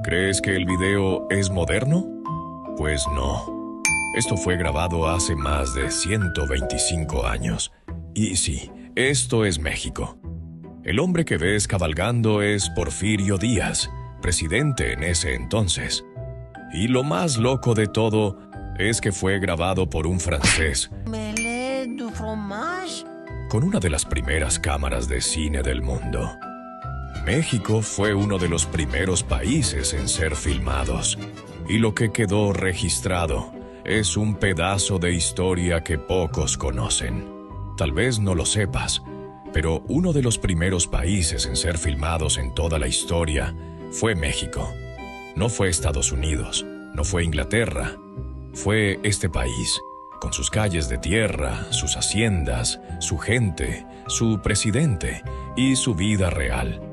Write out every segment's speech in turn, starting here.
¿Crees que el video es moderno? Pues no. Esto fue grabado hace más de 125 años. Y sí, esto es México. El hombre que ves cabalgando es Porfirio Díaz, presidente en ese entonces. Y lo más loco de todo es que fue grabado por un francés, con una de las primeras cámaras de cine del mundo. México fue uno de los primeros países en ser filmados, y lo que quedó registrado es un pedazo de historia que pocos conocen. Tal vez no lo sepas, pero uno de los primeros países en ser filmados en toda la historia fue México. No fue Estados Unidos, no fue Inglaterra, fue este país, con sus calles de tierra, sus haciendas, su gente, su presidente y su vida real.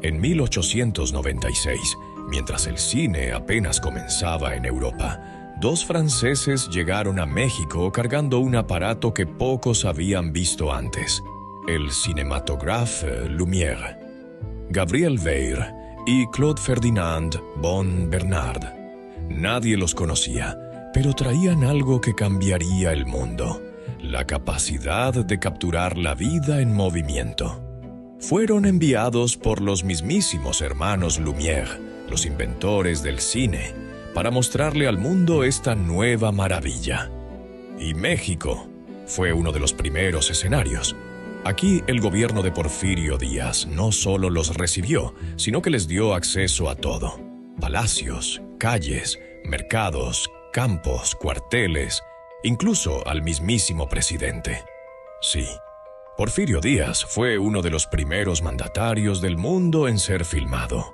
En 1896, mientras el cine apenas comenzaba en Europa, dos franceses llegaron a México cargando un aparato que pocos habían visto antes, el Cinématographe Lumière. Gabriel Weir y Claude Ferdinand von Bernard. Nadie los conocía, pero traían algo que cambiaría el mundo: la capacidad de capturar la vida en movimiento. Fueron enviados por los mismísimos hermanos Lumière, los inventores del cine, para mostrarle al mundo esta nueva maravilla. Y México fue uno de los primeros escenarios. Aquí el gobierno de Porfirio Díaz no solo los recibió, sino que les dio acceso a todo: palacios, calles, mercados, campos, cuarteles, incluso al mismísimo presidente. Sí, Porfirio Díaz fue uno de los primeros mandatarios del mundo en ser filmado,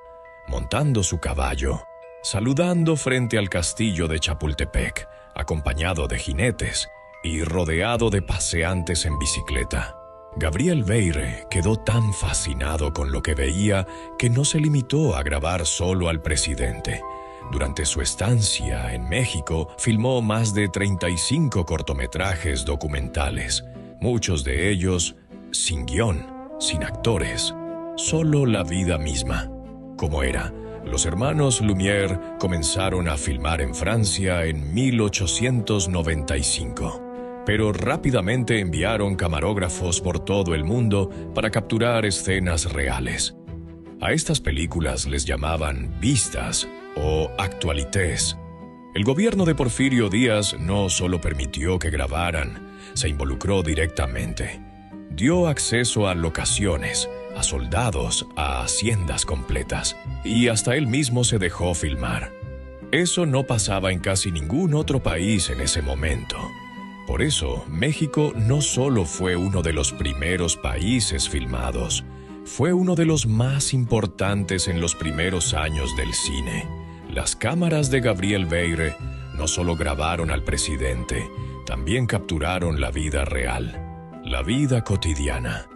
montando su caballo, saludando frente al castillo de Chapultepec, acompañado de jinetes y rodeado de paseantes en bicicleta. Gabriel Weir quedó tan fascinado con lo que veía que no se limitó a grabar solo al presidente. Durante su estancia en México, filmó más de 35 cortometrajes documentales, muchos de ellos sin guión, sin actores, solo la vida misma. Como era, los hermanos Lumière comenzaron a filmar en Francia en 1895. Pero rápidamente enviaron camarógrafos por todo el mundo para capturar escenas reales. A estas películas les llamaban vistas o actualités. El gobierno de Porfirio Díaz no solo permitió que grabaran, se involucró directamente. Dio acceso a locaciones, a soldados, a haciendas completas, y hasta él mismo se dejó filmar. Eso no pasaba en casi ningún otro país en ese momento. Por eso, México no solo fue uno de los primeros países filmados, fue uno de los más importantes en los primeros años del cine. Las cámaras de Gabriel Weir no solo grabaron al presidente, también capturaron la vida real, la vida cotidiana,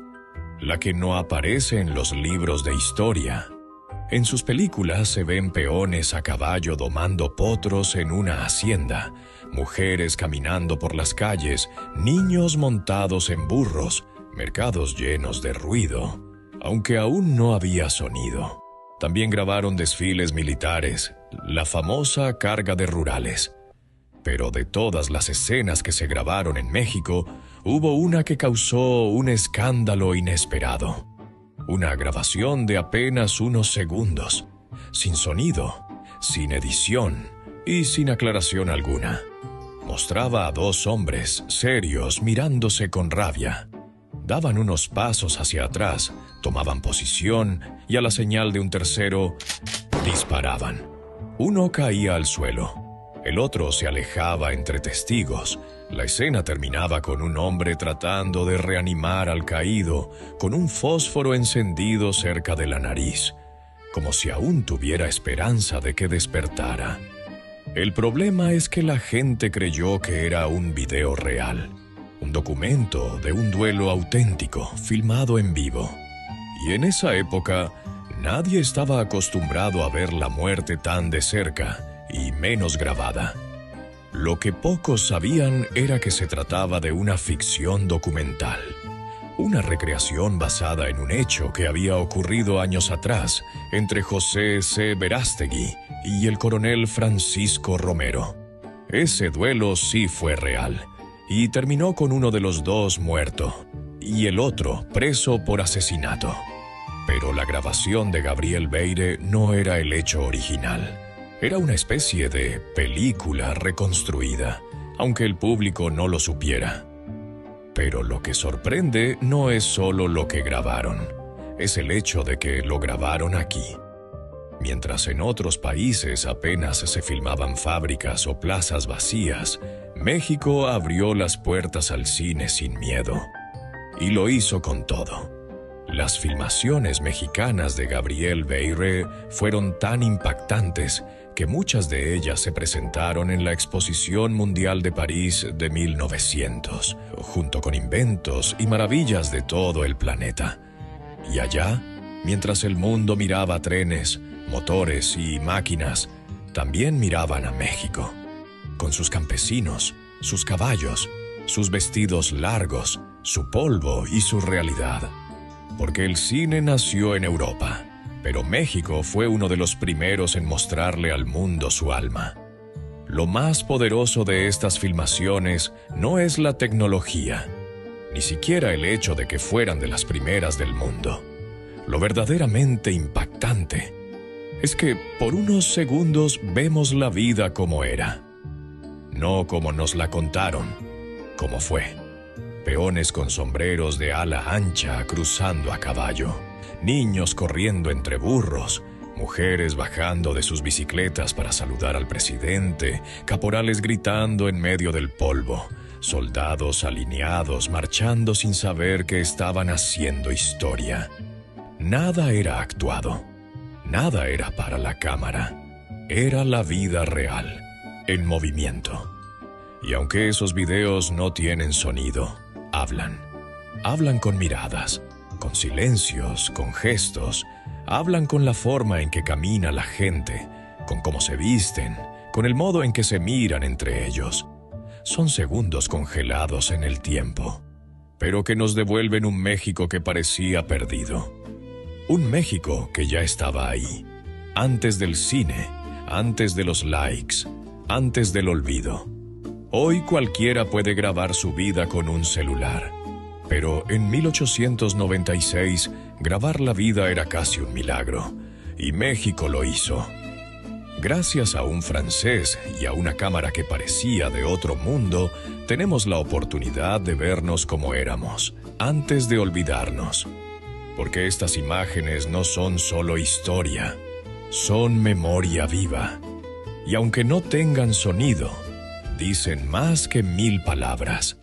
la que no aparece en los libros de historia. En sus películas se ven peones a caballo domando potros en una hacienda, mujeres caminando por las calles, niños montados en burros, mercados llenos de ruido, aunque aún no había sonido. También grabaron desfiles militares, la famosa carga de rurales. Pero de todas las escenas que se grabaron en México, hubo una que causó un escándalo inesperado. Una grabación de apenas unos segundos, sin sonido, sin edición y sin aclaración alguna. Mostraba a dos hombres serios mirándose con rabia. Daban unos pasos hacia atrás, tomaban posición y a la señal de un tercero, disparaban. Uno caía al suelo, el otro se alejaba entre testigos. La escena terminaba con un hombre tratando de reanimar al caído con un fósforo encendido cerca de la nariz, como si aún tuviera esperanza de que despertara. El problema es que la gente creyó que era un video real, un documento de un duelo auténtico, filmado en vivo. Y en esa época, nadie estaba acostumbrado a ver la muerte tan de cerca y menos grabada. Lo que pocos sabían era que se trataba de una ficción documental, una recreación basada en un hecho que había ocurrido años atrás entre José C. Verástegui y el coronel Francisco Romero. Ese duelo sí fue real y terminó con uno de los dos muerto y el otro preso por asesinato. Pero la grabación de Gabriel Beyre no era el hecho original. Era una especie de película reconstruida, aunque el público no lo supiera. Pero lo que sorprende no es solo lo que grabaron, es el hecho de que lo grabaron aquí. Mientras en otros países apenas se filmaban fábricas o plazas vacías, México abrió las puertas al cine sin miedo. Y lo hizo con todo. Las filmaciones mexicanas de Gabriel Beyre fueron tan impactantes que muchas de ellas se presentaron en la Exposición Mundial de París de 1900, junto con inventos y maravillas de todo el planeta. Y allá, mientras el mundo miraba trenes, motores y máquinas, también miraban a México, con sus campesinos, sus caballos, sus vestidos largos, su polvo y su realidad. Porque el cine nació en Europa, pero México fue uno de los primeros en mostrarle al mundo su alma. Lo más poderoso de estas filmaciones no es la tecnología, ni siquiera el hecho de que fueran de las primeras del mundo. Lo verdaderamente impactante es que por unos segundos vemos la vida como era, no como nos la contaron, como fue. Peones con sombreros de ala ancha cruzando a caballo, niños corriendo entre burros, mujeres bajando de sus bicicletas para saludar al presidente, caporales gritando en medio del polvo, soldados alineados marchando sin saber que estaban haciendo historia. Nada era actuado, nada era para la cámara, era la vida real, en movimiento. Y aunque esos videos no tienen sonido, hablan con miradas, con silencios, con gestos, hablan con la forma en que camina la gente, con cómo se visten, con el modo en que se miran entre ellos. Son segundos congelados en el tiempo, pero que nos devuelven un México que parecía perdido. Un México que ya estaba ahí, antes del cine, antes de los likes, antes del olvido. Hoy cualquiera puede grabar su vida con un celular, pero en 1896 grabar la vida era casi un milagro, y México lo hizo. Gracias a un francés y a una cámara que parecía de otro mundo, tenemos la oportunidad de vernos como éramos, antes de olvidarnos. Porque estas imágenes no son solo historia, son memoria viva. Y aunque no tengan sonido, dicen más que 1000 palabras.